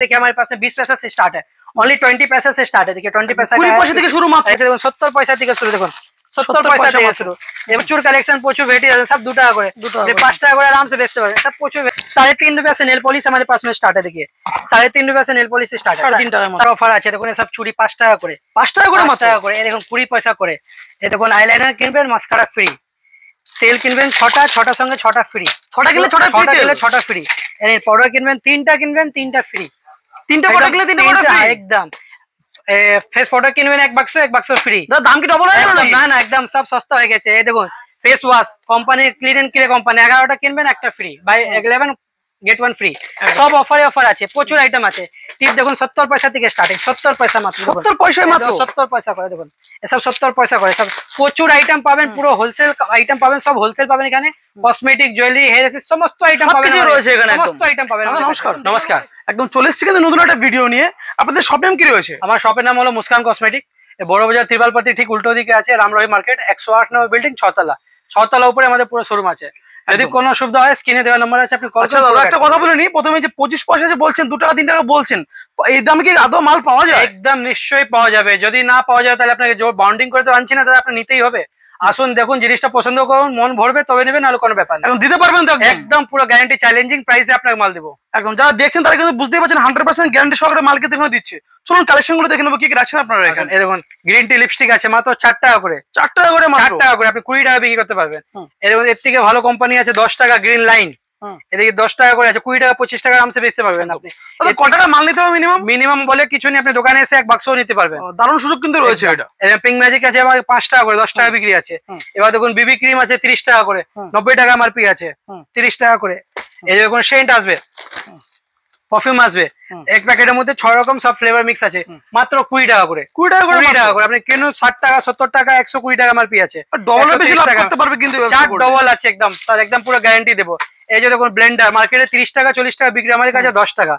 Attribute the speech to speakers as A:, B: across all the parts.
A: देखिए हमारे पास में 20 पैसा से स्टार्ट है, ओनली 20 पैसा से स्टार्ट है। देखिए 20 पैसा 70 पैसा থেকে শুরু, দেখুন 70 পয়সা থেকে শুরু। প্রচুর কালেকশন, প্রচুর ভেরাইটি আছে, सब 2 টাকা করে, 5 টাকা করে आराम से बेचते पारবেন सब। প্রচুর 3.5 रुपए से नेल पॉलिश हमारे पास में स्टार्ट है। देखिए 3.5 रुपए से नेल पॉलिश स्टार्ट है, 3.5 টাকা में ऑफर আছে। দেখুন সব চুড়ি 5 টাকা করে, 5 টাকা করে মাত্র। এই দেখুন 20 পয়সা করে। এই দেখুন আইলাইনার কিনবেন মাস্কারা ফ্রি, তেল কিনবেন 6টা সঙ্গে 6টা ফ্রি, 6টা কিনলে 6টা ফ্রি। এর পাউডার কিনবেন 3টা কিনবেন 3টা ফ্রি, 3টা পাউডার কিনলে 3টা পাউডার ফ্রি একদম। फेस पाउडार কিনবেন এক বাক্স ফ্রি। দাম কি ডবল হয়ে গেল নাকি? না একদম সব সস্তা হয়ে গেছে। এই দেখুন face wash company Clean and Clear company 11টা কিনবেন একটা ফ্রি, বাই 11 गेट 1 फ्री। सब অফার আছে, প্রচুর আইটেম আছে। টিপ দেখুন 70 পয়সা থেকে স্টার্টিং, 70 পয়সা মাত্র, 70 পয়সা মাত্র, 70 পয়সা করে। দেখুন এসব 70 পয়সা করে, সব প্রচুর আইটেম পাবেন, পুরো হোলসেল আইটেম পাবেন, সব হোলসেল পাবেন এখানে। কসমেটিক, জুয়েলারি, হেয়ার এসেসরি সমস্ত আইটেম পাবেন রয়েছে এখানে, সমস্ত আইটেম পাবেন। নমস্কার, একদম চলে এসেছি কিন্তু নতুন একটা ভিডিও নিয়ে। আপনাদের শপ নেম কি রয়েছে? আমার শপের নাম হলো মুস্কান কসমেটিক, বড় বাজার ত্রিপালপতি ঠিক উল্টো দিকে আছে, রামরহি মার্কেট 108 নম্বর বিল্ডিং, 6 তলা উপরে আমাদের পুরো শোরুম আছে। যদি কোনো অসুবিধা হয় স্ক্রিনে দেওয়া নাম্বার আছে, আপনি কল করুন। একটা কথা বলে নি, প্রথমে যে 25 পয়সা যে বলছেন 2 টাকা 3 টাকা বলছেন, এই দামে কি আদৌ মাল পাওয়া যায়? একদম নিশ্চয়ই পাওয়া যাবে। যদি না পাওয়া যায় তাহলে আপনাকে যে বাউন্ডিং করে তো আনছি না, তাহলে আপনি নিতেই হবে। আসুন দেখুন, জিনিসটা পছন্দ করুন, মন ভরবে তবে নেবেন, নাহলে কোনো ব্যাপার না। একদম দিতে পারবেন তো? একদম পুরো গ্যারান্টি, চ্যালেঞ্জিং প্রাইসে আপনাকে মাল দেবো। একদম যারা দেখছেন তারা কিন্তু বুঝতেই পারছেন 100% গ্যারান্টি সহকারে মাল কিন্তু এখানে দিচ্ছে। চলুন কালেকশন গুলো দেখে নেবো কি কি রাখছেন আপনারা এখানে। এই দেখুন গ্রিন টি লিপস্টিক আছে মাত্র 4 টাকা করে, 4 টাকা করে মাত্র, 4 টাকা করে আপনি 20 টাকা বিক্রি করতে পারবেন। এই দেখুন এর থেকে ভালো কোম্পানি আছে 10 টাকা, গ্রিন লাইন, এদিকে 10 টাকা করে আছে, 20 টাকা 25 টাকা আরামসে বেচতে পারবেন আপনি। কত টাকা মাল নিতে হবে মিনিমাম? মিনিমাম বলে কিছু নেই, আপনি দোকানে এসে এক বাক্সও নিতে পারবেন। দারুণ সুযোগ কিন্তু রয়েছে এটা। পিঙ্ক ম্যাজিক আছে আমার 5 টাকা করে, 10 টাকা বিক্রি আছে। এবার দেখুন বিবি ক্রিম আছে 30 টাকা করে, 90 টাকা এমআরপি আছে, 30 টাকা করে। এই দেখুন সেন্ট আসবে, পারফিউম আসবে, এক প্যাকেটের মধ্যে 6 রকম সব ফ্লেভার মিক্স আছে, মাত্র 20 টাকা করে, 20 টাকা করে আপনি কেন 60 টাকা 70 টাকা 120 টাকা এমআরপি আছে। ডবল বেশি লাভ করতে পারবে কিন্তু, চার ডবল আছে একদম স্যার, একদম পুরো গ্যারান্টি দেবো। এই যে দেখুন ব্লেন্ডার মার্কেটে 30 টাকা 40 টাকা বিক্রি, আমাদের কাছে 10 টাকা,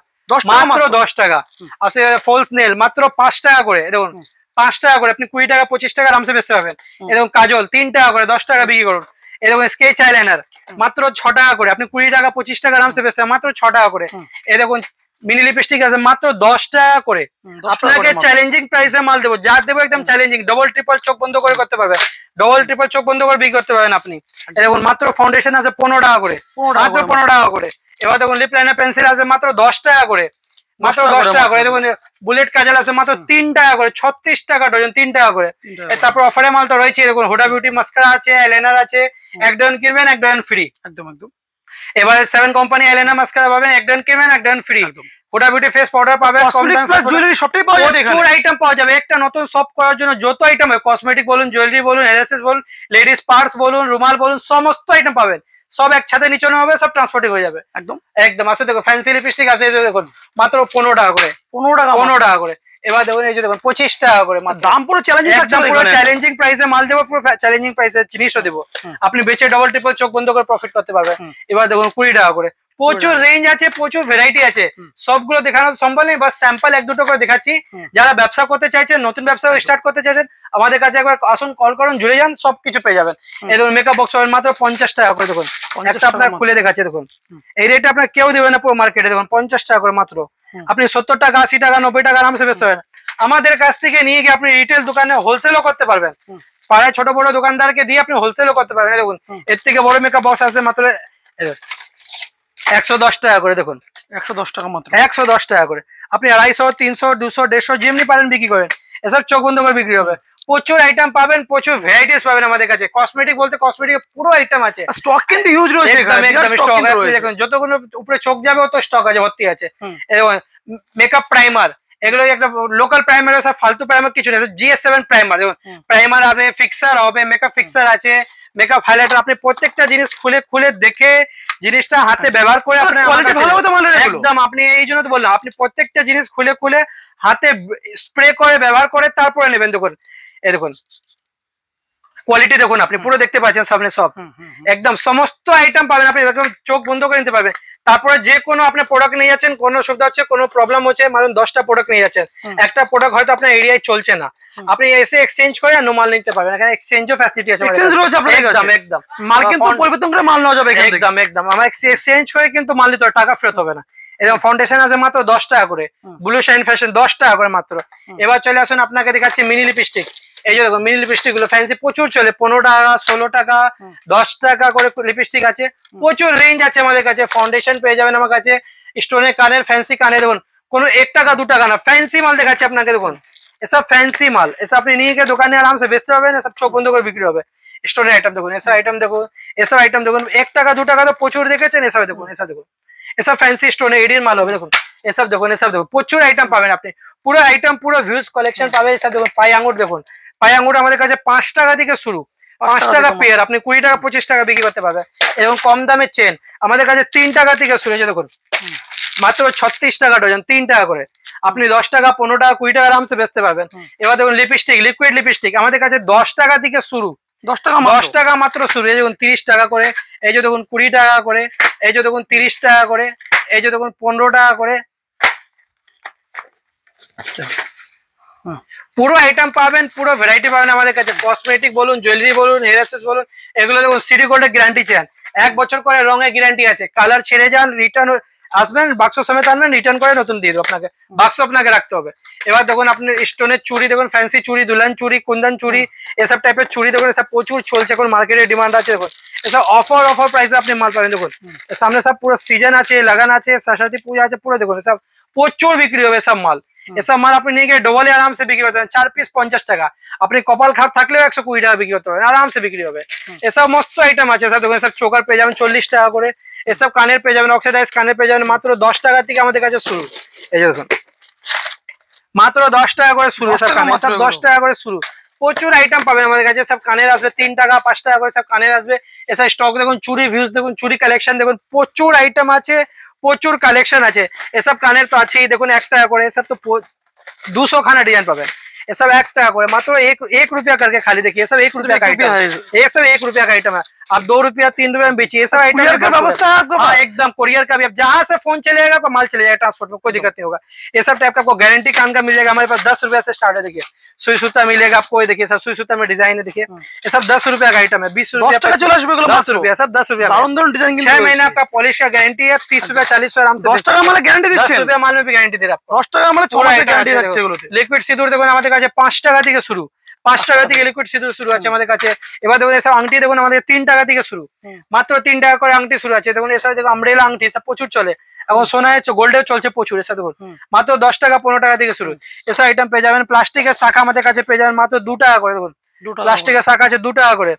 A: মাত্র 10 টাকা। আছে ফলস নেল মাত্র 5 টাকা করে, দেখুন 5 টাকা করে আপনি 20 টাকা 25 টাকা আরামসে বেচতে পারবেন। এরকম কাজল 3 টাকা করে, 10 টাকা বিক্রি করুন। এরকম স্কেচ আইলাইনার মাত্র 6 টাকা করে, আপনি 20 টাকা 25 টাকা আরামসে বেচতে পারবেন, মাত্র 6 টাকা করে। এই দেখুন মিনি লিপস্টিক আছে মাত্র 10 টাকা করে। আপনাকে চ্যালেঞ্জিং প্রাইসে মাল দেবো, যা দেবো একদম চ্যালেঞ্জিং, ডবল ট্রিপল চোখ বন্ধ করে করতে পারবেন, ডবল ট্রিপল চোখ বন্ধ করে বিক্রি করতে পারবেন আপনি। দেখুন মাত্র ফাউন্ডেশন আছে 15 টাকা করে, মাত্র 15 টাকা করে। এবার দেখুন লিপ লাইনার পেন্সিল আছে মাত্র 10 টাকা করে, মাত্র 10 টাকা করে। দেখুন বুলেট কাজল আছে মাত্র 3 টাকা করে, 36 টাকা ডজন, 3 টাকা করে। তারপর অফারে মাল তো রয়েছে। দেখুন হুডা বিউটি মাস্কারা আছে, আইলাইনার আছে, এক ডজন কিনবেন এক ডজন ফ্রি, একদম একদম। এবার 7 কোম্পানি আইলাইনার মাস্কারা পাবেন, এক ডজন কিনবেন এক dozen free. Hooda beauty face powder পাবেন, জুয়েলারি সবটাই পাওয়া যাবে এখানে, পুরো আইটেম পাওয়া যাবে। একটা নতুন শপ করার জন্য যত আইটেম হয়, কসমেটিক বলুন, জুয়েলারি বলুন, হেয়ারএসেস বলুন, লেডিস পার্স বলুন, রুমাল বলুন, সমস্ত আইটেম পাবেন। সব একসাথে নিচে হবে, সব ট্রান্সপোর্টিং হয়ে যাবে একদম একদম। আসলে দেখো ফ্যান্সি লিপস্টিক আছে, দেখুন মাত্র 15 টাকা করে, 15 টাকা করে। এবার দেখুন এই যে দেখুন 25 টাকা করে, দাম পুরো চ্যালেঞ্জিং, একদম পুরো চ্যালেঞ্জিং প্রাইসে মাল দেবো, পুরো চ্যালেঞ্জিং প্রাইসে জিনিসও দেবো। আপনি বেচে ডবল ট্রিপল চোখ বন্ধ করে প্রফিট করতে পারবেন। এবার দেখুন 20 টাকা করে, প্রচুর রেঞ্জ আছে, প্রচুর ভ্যারাইটি আছে, সবগুলো দেখানো সম্ভব নেই, বাস স্যাম্পল 1-2 করে দেখাচ্ছি। যারা ব্যবসা করতে চাইছেন, নতুন ব্যবসা স্টার্ট করতে চাইছেন, আমাদের কাছে একবার আসুন, কল করুন, জুড়ে যান, সবকিছু পেয়ে যাবেন। এই দেখুন মেকআপ বক্স পাবেন মাত্র 50 টাকা করে। দেখুন একটা আপনার খুলে দেখাচ্ছে, দেখুন এই রেটে আপনার কেউ দেবে না পুরো মার্কেটে। দেখুন 50 টাকা করে মাত্র, আপনি 70 টাকা 80 টাকা 90 টাকা আরামসে বেচতে পারেন। আমাদের কাছ থেকে নিয়ে গিয়ে আপনি রিটেল দোকানে হোলসেলও করতে পারবেন, পাড়ায় ছোট বড় দোকানদারকে দিয়ে আপনি হোলসেলও করতে পারবেন। দেখুন এর থেকে বড় মেকআপ বক্স আছে মাত্র 110 টাকা করে। দেখুন 110 টাকা মাত্র, 110 টাকা করে। আপনি 250 300 200 150 যেমনি পারেন বিক্রি করেন, এসব চোখ বন্ধ করে বিক্রি হবে। প্রচুর আইটেম পাবেন, প্রচুর ভ্যারাইটিস পাবেন আমাদের কাছে। কসমেটিক বলতে কসমেটিক পুরো আইটেম আছে, স্টক কিন্তু হিউজ রয়েছে এখানে, স্টক আছে। দেখুন যতগুলো উপরে চোখ যাবে অত স্টক আছে, ভর্তি আছে। মেকআপ প্রাইমার, এগুলো একটা লোকাল প্রাইমার, সব ফালতু প্রাইমার কিছু নেই। GS7 প্রাইমার, দেখুন প্রাইমার হবে, ফিক্সার হবে, মেকআপ ফিক্সার আছে, মেকআপ হাইলাইটার। আপনি প্রত্যেকটা জিনিস খুলে খুলে দেখে জিনিসটা হাতে ব্যবহার করে আপনার একদম, আপনি এই জন্য তো বললাম, আপনি প্রত্যেকটা জিনিস খুলে খুলে হাতে স্প্রে করে ব্যবহার করে তারপরে নেবেন। দেখুন এই দেখুন কোয়ালিটি দেখুন, আপনি পুরো দেখতে পাচ্ছেন সামনে সব একদম সমস্ত আইটেম পাবেন, আপনি একদম চোখ বন্ধ করে নিতে পারবেন। তারপরে যে কোনো আপনি প্রোডাক্ট নিয়ে যাচ্ছেন, কোনো সুবিধা হচ্ছে, কোনো প্রবলেম হচ্ছে, মানে 10টা প্রোডাক্ট নিয়ে যাচ্ছেন, একটা প্রোডাক্ট হয়তো আপনার এরিয়ায় চলছে না, আপনি এসে এক্সচেঞ্জ করে অন্য মাল নিতে পারবেন। এখানে এক্সচেঞ্জও ফ্যাসিলিটি আছে, একদম একদম। মাল কিন্তু পরিবর্তন করে মাল নেওয়া যাবে একদম একদম। আমরা এক্সচেঞ্জ করে কিন্তু মাল নিতে টাকা ফেরত হবে না, এবং ফাউন্ডেশন আছে মাত্র 10 টাকা করে, ব্লু শাইন ফ্যাশন 10 টাকা করে মাত্র। এবার চলে আসুন আপনাকে দেখাচ্ছি মিনি লিপস্টিক। এই যে দেখো মিনি লিপস্টিক গুলো ফ্যান্সি প্রচুর চলে, 15 টাকা 16 টাকা 10 টাকা করে লিপস্টিক আছে, প্রচুর রেঞ্জ আছে আমাদের কাছে। ফাউন্ডেশন পেয়ে যাবেন আমার কাছে, স্টোনের কানের, ফ্যান্সি কানে দেখুন, কোনো 1 টাকা 2 টাকা না, ফ্যান্সি মাল দেখাচ্ছি আপনাকে। দেখুন এসব ফ্যান্সি মাল, এসব আপনি নিয়ে গিয়ে দোকানে আরাম से বেচতে পারবেন, এসব চোখ বন্ধ করে বিক্রি হবে। স্টোনের আইটেম দেখুন, এসব আইটেম দেখুন, এসব আইটেম দেখুন 1 টাকা 2 টাকা তো প্রচুর দেখেছেন। এসব দেখুন, এসব দেখুন, এসব ফ্যান্সি স্টোনের এডির মাল হবে। দেখুন এসব দেখুন, এসব দেখুন প্রচুর আইটেম পাবেন আপনি, পুরো আইটেম পুরো ভিউজ কালেকশন পাবে। এসব দেখুন পাই আঙ্গুর দেখুন, পাই আঙ্গুর আমাদের কাছে 5 টাকা থেকে শুরু, 5 টাকা পেয়ার, আপনি 20 টাকা 25 টাকা বিক্রি করতে পারবেন। এবং কম দামের চেন আমাদের কাছে 3 টাকা থেকে শুরু হয়েছে। দেখুন মাত্র 36 টাকা ডজন, 3 টাকা করে, আপনি 10 টাকা 15 টাকা 20 টাকা আরামসে বেচতে পারবেন। এবার দেখুন লিপস্টিক, লিকুইড লিপস্টিক আমাদের কাছে 10 টাকা থেকে শুরু, 10 টাকা মাত্র শুরু। এই দেখুন 30 টাকা করে, এই যে দেখুন 20 টাকা করে, এই যে দেখুন 30 টাকা করে, এই যে দেখুন 15 টাকা করে, পুরো আইটেম পাবেন, পুরো ভ্যারাইটি পাবেন আমাদের কাছে। কসমেটিক বলুন, জুয়েলারি বলুন, হেয়ার অ্যাক্সেসরিজ বলুন, এগুলো দেখুন সিটি গোল্ডের গ্যারান্টি চান, 1 বছর করে রঙের গ্যারান্টি আছে। কালার ছেড়ে যান রিটার্ন আসবেন, বাক্স সমেত আনবেন, রিটার্ন করে নতুন দিয়ে দেবো আপনাকে, বাক্স আপনাকে রাখতে হবে। এবার দেখুন আপনি স্টোনের চুড়ি দেখুন, ফ্যান্সি চুড়ি, দুলহান চুড়ি, কুন্দন চুড়ি, এসব টাইপের চুড়ি দেখুন, এসব প্রচুর চলছে, এখন মার্কেটে ডিমান্ড আছে। দেখুন এসব অফার প্রাইসে আপনি মাল পাবেন। দেখুন সামনে সব পুরো সিজন আছে, লাগান আছে, সরস্বতী পূজা আছে, পুরো দেখুন এসব প্রচুর বিক্রি হবে সব মাল। এসব মাল আপনি নিয়ে গিয়ে ডবলে আরাম से বিক্রি করতে পারেন, 4 পিস 50 টাকা, আপনি কপাল খারাপ থাকলেও 120 টাকা বিক্রি করতে পারেন, আরাম से বিক্রি হবে। এসব মস্ত আইটেম আছে। এসব দেখুন, সব চোকার পেয়ে যাবেন 40 টাকা করে, এসব কানের পেয়ে যাবেন, অক্সিডাইজ কানের পেয়ে যাবেন মাত্র 10 টাকা থেকে আমাদের কাছে শুরু। এই যে দেখুন মাত্র 10 টাকা করে শুরু, এসব কানে সব 10 টাকা করে শুরু, প্রচুর আইটেম পাবেন আমাদের কাছে। সব কানের আসবে 3 টাকা 5 টাকা করে, সব কানের আসবে। এসব স্টক দেখুন, চুরি ভিউজ দেখুন, চুরি কালেকশন দেখুন, প্রচুর আইটেম আছে, প্রচুর কালেকশন আছে। এসব কানের তো আছেই দেখুন 1 টাকা করে, এসব তো 200 खाना डिजाइन पाবেন। ये सब 1 টাকা করে, মাত্র 1 रुपया करके खाली देखिए, सब 1 रुपया का आइटम है, ये सब 1 रुपया का आइटम है। आप 2 रुपया 3 रुपया में बेचिए, ये सब आइटम का व्यवस्था है आपको। हाँ एकदम कोरियर का भी, आप जहाँ से फोन चलेगा आपका माल चले जाएगा ट्रांसपोर्ट में, कोई दिक्कत नहीं होगा। ये सब टाइप का आपको गारंटी काम का मिल जाएगा। हमारे पास 10 रुपया से स्टार्ट है। देखिए सुई सूता मिलेगा आपको, देखिए सब सुई सूता में डिजाइन है। देखिए ये सब 10 रुपया का आइटम है, 20 रुपया 10 रुपया, सब 10 रुपया। 6 महीने आपका पॉलिश का गारंटी है, 30 रुपया 40 रुपया आराम से।
B: 10 টাকা মানে গ্যারান্টি দিচ্ছেন,
A: 10 रुपया माल में भी गारंटी दे रहा है आपको,
B: 10 টাকা মানে 6 মাসের গ্যারান্টি থাকছে এগুলোতে।
A: লিকুইড সিঁদুর দেখুন আমাদের কাছে 5 টাকা থেকে শুরু, 5 টাকা থেকে লিকুইড সিঁদুর শুরু আছে আমাদের কাছে। এবার দেখুন এসব আংটি দেখুন আমাদের 3 টাকা থেকে শুরু, মাত্র 3 টাকা করে আংটি শুরু আছে। দেখুন এসব দেখুন আমব্রেলা আংটি সব প্রচুর চলে, এখন সোনা আছে, গোল্ডেও চলছে প্রচুর। এসব দেখুন মাত্র 10 টাকা 15 টাকা থেকে শুরু, এসব আইটেম পেয়ে যাবেন। প্লাস্টিকের শাখা আমাদের কাছে পেয়ে যাবেন মাত্র 2 টাকা করে। দেখুন প্লাস্টিকের শাখা আছে 2 টাকা করে।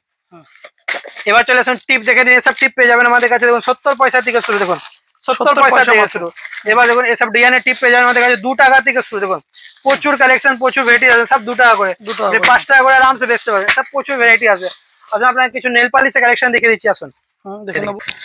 A: এবার চলে আসুন টিপ দেখে নিন, এসব টিপ পেয়ে যাবেন আমাদের কাছে। দেখুন 70 পয়সা থেকে শুরু, দেখুন 70 পয়সা থেকে শুরু। এবার দেখুন এসব ডিজাইনের টিপ পেয়ে যাবেন আমাদের কাছে 2 টাকা থেকে শুরু। দেখুন প্রচুর কালেকশন, প্রচুর ভ্যারাইটি আছে, সব 2 টাকা করে, 5 টাকা করে আরাম से বেচতে পারবেন, সব প্রচুর ভ্যারাইটি আছে। अब আপনাকে কিছু নেল পলিশের কালেকশন দেখিয়ে দিচ্ছি, আসুন।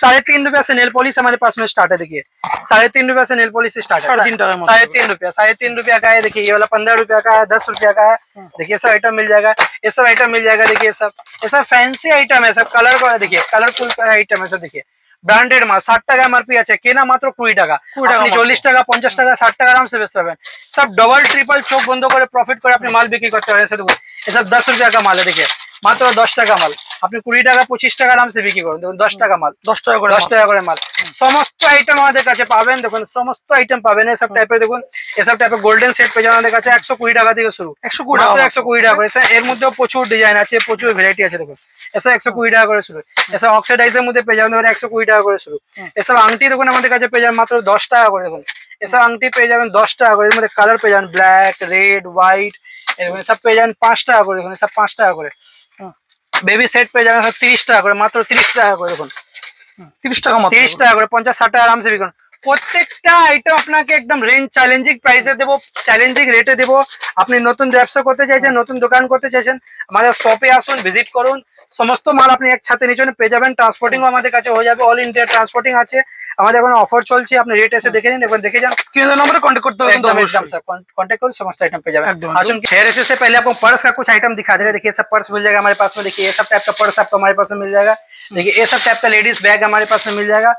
A: 3.5 रुपया से नेल पॉलिश हमारे पास में स्टार्ट है। देखिए 3.5 रुपया से नेल पॉलिश स्टार्ट है, 3.5 रुपया, 3.5 रुपया का है। देखिए ये वाला 15 रुपया का है, 10 रुपया का है। देखिए सब आइटम मिल जाएगा, ये सब आइटम मिल जाएगा। देखिए सब ये सब फैंसी आइटम है, सब कलर का, देखिए कलरफुल का आइटम है सब। देखिए ব্র্যান্ডেড মাল 60 টাকা এমআরপি আছে, কেনা মাত্র 20 টাকা, আপনি 40 টাকা 50 টাকা 60 টাকা আরাম से বেচতে পারবেন। सब डबल ट्रिपल চোখ বন্ধ করে প্রফিট করে আপনি মাল বিক্রি করতে পারেন। দেখুন ये सब 10 रुपया का माल है। देखिए মাত্র 10 টাকা মাল, আপনি 20 টাকা 25 টাকা আরাম से বিক্রি করুন। দেখুন 10 টাকা মাল, 10 টাকা করে মাল। সমস্ত আইটেম আমাদের কাছে পাবেন। দেখুন সমস্ত আইটেম পাবেন এই সব টাইপের। দেখুন এসব টাইপের গোল্ডেন সেট পেয়ে যাবেন আমাদের কাছে 120 টাকা থেকে শুরু, 120 টাকা করে। এর মধ্যেও প্রচুর ডিজাইন আছে, প্রচুর ভ্যারাইটি আছে। দেখুন এসব 120 টাকা করে শুরু, এসব অক্সিডাইজের মধ্যে পেয়ে যাবেন 120 টাকা করে শুরু। এসব আংটি দেখুন আমাদের কাছে পেয়ে যাবেন মাত্র 10 টাকা করে। দেখুন এসব আংটি পেয়ে যাবেন 10 টাকা করে, এর মধ্যে কালার পেয়ে যাবেন ব্ল্যাক, রেড, হোয়াইট, এরকম সব পেয়ে যাবেন 5 টাকা করে। দেখুন সব 5 টাকা করে। বেবি সেট পেয়ে যাবেন 30 টাকা করে, মাত্র 30 টাকা করে। দেখুন 30 টাকা মাত্র, 30 টাকা করে, 50-60 টাকা আরাম से বিকুন। প্রত্যেকটা আইটেম আপনাকে একদম রেঞ্জ চ্যালেঞ্জিং প্রাইসে দেবো, চ্যালেঞ্জিং রেটে দেবো। আপনি নতুন ব্যবসা করতে চাইছেন, নতুন দোকান করতে চাইছেন, আমাদের শপে আসুন, ভিজিট করুন। সমস্ত মাল আপনি এক ছাতে নিচে পেয়ে যাবেন। ট্রান্সপোর্টিংও আমাদের কাছে হয়ে যাবে, অল ইন্ডিয়া ট্রান্সপোর্টিং আছে আমাদের। এখন অফার চলছে, আপনি রেট এসে দেখে নিন, এখন দেখে যান।
B: স্ক্রিনের নম্বরে कॉन्टैक्ट करते हो,
A: एकदम सर कॉन्टैक्ट करो, समस्त आइटम पे जाए। आज हेयर एसे से पहले आपको पर्स का कुछ आइटम दिखा दे रहे हैं। देखिए सब पर्स मिल जाएगा हमारे पास में। देखिए ये सब टाइप का पर्स आपको हमारे पास में मिल जाएगा। देखिए ये सब टाइप का लेडीज बैग हमारे पास में मिल जाएगा।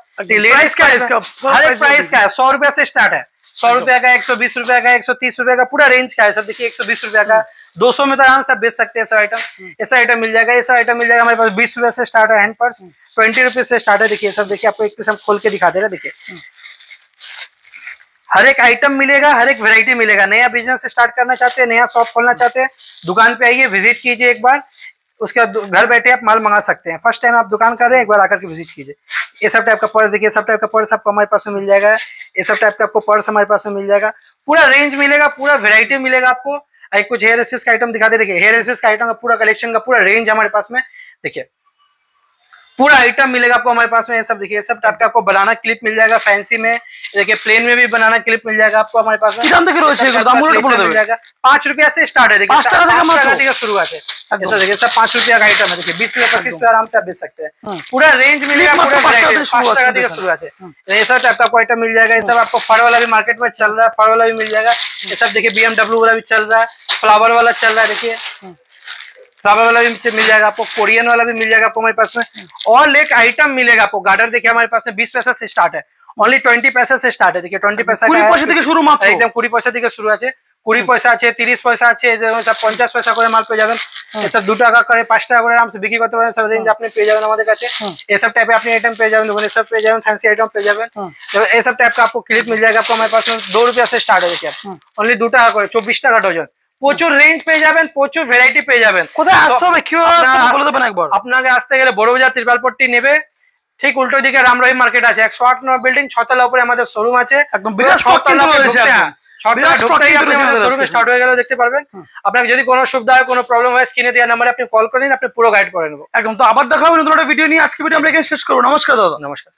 A: लेडीज का इसका हर एक प्राइस का है, 100 रुपया से स्टार्ट है, 100 रुपया का, 120 रुपया का, 130 रुपया का, पूरा रेंज का है सब। देखिए 120 रुपया का, 200 में तो आराम से बेच सकते हैं सब आइटम। ऐसा आइटम मिल जाएगा, ऐसा आइटम मिल जाएगा हमारे पास 20 रुपया से स्टार्ट है। हैंड पर्स 20 रुपये से स्टार्ट है। देखिए सब, देखिए आपको एक पीस हम खोल के दिखा दे रहे हैं। देखिए हर एक आइटम मिलेगा, हर एक वैरायटी मिलेगा। नया बिजनेस स्टार्ट करना चाहते हैं, नया शॉप खोलना चाहते हैं, दुकान पे आइए, विजिट कीजिए एक बार। उसके बाद घर बैठे आप माल मंगा सकते हैं। फर्स्ट टाइम आप दुकान कर रहे हैं, एक बार आकर के विजिट कीजिए। ये सब टाइप का पर्स देखिए, सब टाइप का पर्स आपको हमारे पास में मिल जाएगा। ये सब टाइप का आपको पर्स हमारे पास में मिल जाएगा। पूरा रेंज मिलेगा, पूरा वेरायटी मिलेगा आपको। एक कुछ हेयर एसेस का आइटम दिखाते, देखिए हेयर एसेस का आइटम का पूरा कलेक्शन का पूरा रेंज हमारे पास में। देखिए पूरा आइटम मिलेगा आपको हमारे पास में। ये सब देखिए, सब टाइप का आपको बनाना क्लिप मिल जाएगा फैंसी में। देखिए प्लेन में भी बनाना क्लिप मिल जाएगा आपको हमारे पास में। मिल जाएगा 5 रुपया से स्टार्ट है। देखिए 5 টাকা शुरुआत है। ऐसा देखिए सब 5 रुपया का आइटम है। देखिए 20 रुपया 25 रुपया आराम से आप बेच सकते हैं। पूरा रेंज मिलेगा, पूरा 5 টাকা থেকে शुरुआत है। ये सब टाइप का आपको आइटम मिल जाएगा। ये सब आपको फर वाला भी मार्केट में चल रहा है, फर वाला भी मिल जाएगा। ये सब देखिए BMW वाला भी चल रहा है, फ्लावर वाला चल रहा है। देखिए फ्लावर वाला भी मिल जाएगा आपको, कोरियन वाला भी मिल जाएगा आपको हमारे पास में। और एक आइटम मिलेगा आपको गार्डर, देखिए हमारे पास में 20 पैसा से स्टार्ट है। ओनली 20 पैसा से स्टार्ट है। देखिए 20 पैसा एकदम 20 পয়সা থেকে শুরু আছে। 20 পয়সা আছে, 30 পয়সা আছে, 50 পয়সা করে মাল পেয়ে যাবেন। এসব 2 টাকা করে 5 টাকা করে আরাম से বিক্রি করতে পারেন। সব রেঞ্জ আপনি পেয়ে যাবেন আমাদের কাছে। ये सब टाइप আপনি आइटम পেয়ে যাবেন, ये सब পেয়ে যাবেন, फैंसी आइटम পেয়ে যাবেন। ये सब टाइप का आपको क्लिप मिल जाएगा आपको हमारे पास में। 2 रुपया से स्टार्ट है। देखिए ओनली 2 টাকা করে 24 টাকা ডজন। প্রচুর রেঞ্জ পেয়ে যাবেন, প্রচুর ভ্যারাইটি পেয়ে যাবেন।
B: কোথায় আসতে হবে, কি বলে দেবেন একবার?
A: আপনাকে আসতে গেলে বড় বাজার ত্রিপালপট্টি নেবে, ঠিক উল্টো দিকে রামরহিম মার্কেট আছে, 108 নম্বর বিল্ডিং, 6 তলা উপরে আমাদের শোরুম আছে।
B: একদম বিরাট স্টক কিন্তু রয়েছে।
A: স্টার্ট হয়ে গেল দেখতে পারবেন। আপনাকে যদি কোনো সুবিধা হয়, কোনো প্রবলেম হয়, স্ক্রিনে দেওয়া নাম্বারে আপনি কল করেন, আপনি পুরো গাইড করে নেবো।
B: একদম। তো আবার দেখা হবে নতুন একটা ভিডিও নিয়ে। আজকে ভিডিও আমরা এখানে শেষ করবো। নমস্কার দাদা।
A: নমস্কার।